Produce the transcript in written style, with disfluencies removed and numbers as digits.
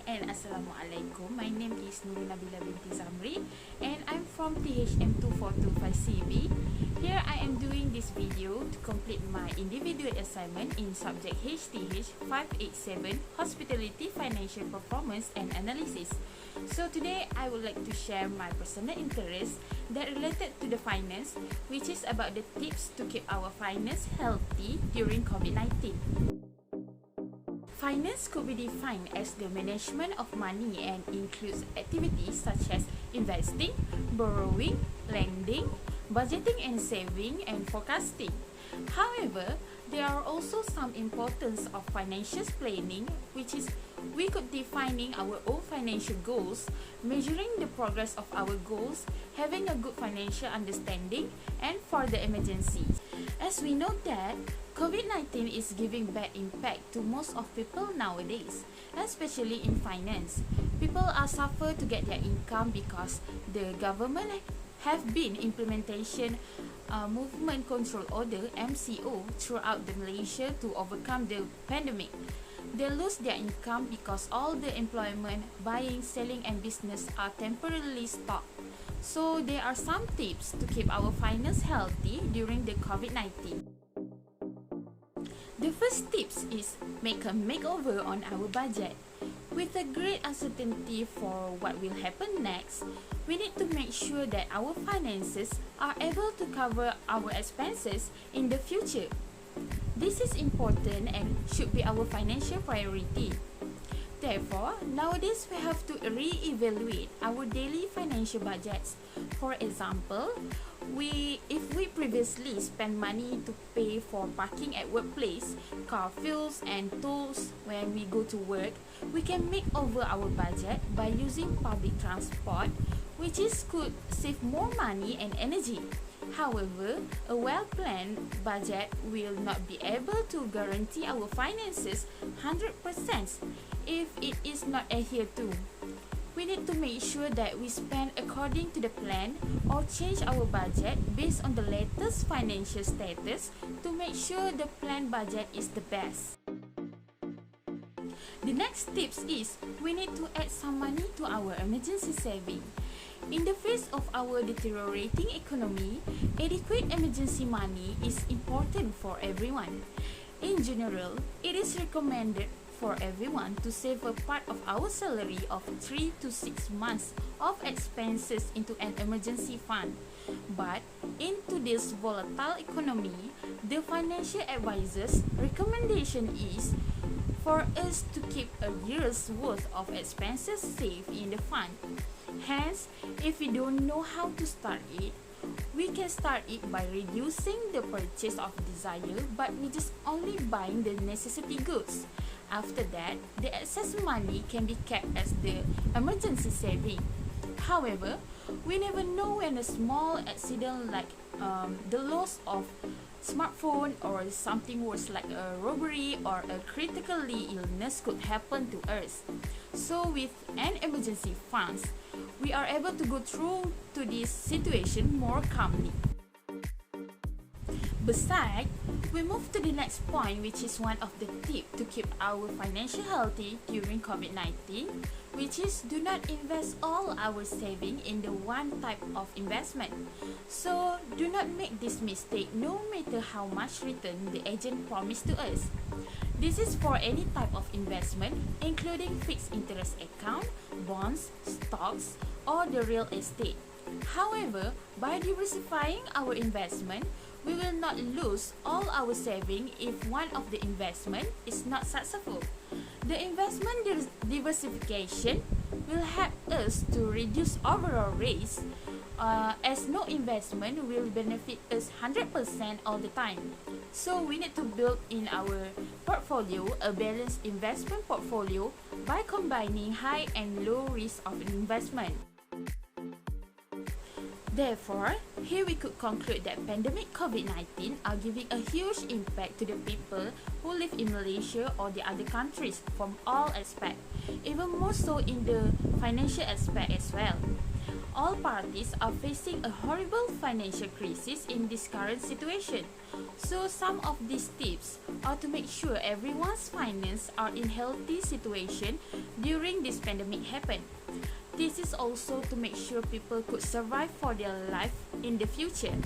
and Assalamualaikum. My name is Nurul Nabila binti Zamri and I'm from THM2425CB. Here I am doing this video to complete my individual assignment in subject HTH587 Hospitality Financial Performance and Analysis. So today I would like to share my personal interest that related to the finance, which is about the tips to keep our finance healthy during COVID-19. Finance could be defined as the management of money and includes activities such as investing, borrowing, lending, budgeting and saving, and forecasting. However, there are also some importance of financial planning, which is we could defining our own financial goals, measuring the progress of our goals, having a good financial understanding, and for the emergencies. As we know that COVID-19 is giving bad impact to most of people nowadays, especially in finance. People are suffer to get their income because the government have been implementation movement control order MCO throughout the Malaysia to overcome the pandemic. They lose their income because all the employment, buying, selling and business are temporarily stopped. So there are some tips to keep our finance healthy during the COVID-19. The first tips is make a makeover on our budget. With a great uncertainty for what will happen next, we need to make sure that our finances are able to cover our expenses in the future. This is important and should be our financial priority. Therefore, nowadays we have to re-evaluate our daily financial budgets. For example, if we previously spend money to pay for parking at workplace, car fuels and tools when we go to work, we can make over our budget by using public transport, which could save more money and energy. However, a well-planned budget will not be able to guarantee our finances 100% if it is not adhered to. We need to make sure that we spend according to the plan or change our budget based on the latest financial status to make sure the planned budget is the best. The next tips is we need to add some money to our emergency saving. In the face of our deteriorating economy, adequate emergency money is important for everyone. In general, it is recommended for everyone to save a part of our salary of 3 to 6 months of expenses into an emergency fund. But in today's volatile economy, the financial advisor's recommendation is for us to keep a year's worth of expenses saved in the fund. Hence, if we don't know how to start it, we can start it by reducing the purchase of desire, but we just only buying the necessity goods. After that, the excess money can be kept as the emergency saving. However, we never know when a small accident like the loss of smartphone or something worse like a robbery or a critically illness could happen to us. So with an emergency funds, we are able to go through to this situation more calmly. Besides, we move to the next point, which is one of the tips to keep our financial healthy during COVID-19, which is do not invest all our saving in the one type of investment. So do not make this mistake no matter how much return the agent promised to us. This is for any type of investment, including fixed interest account, bonds, stocks, or the real estate. However, by diversifying our investment, we will not lose all our saving if one of the investment is not successful. The investment diversification will help us to reduce overall risk, as no investment will benefit us 100% all the time. So we need to build in our portfolio a balanced investment portfolio by combining high and low risk of investment. Therefore, here we could conclude that pandemic COVID-19 are giving a huge impact to the people who live in Malaysia or the other countries from all aspects, even more so in the financial aspect as well. All parties are facing a horrible financial crisis in this current situation. So some of these tips are to make sure everyone's finances are in healthy situation during this pandemic happen. This is also to make sure people could survive for their life in the future.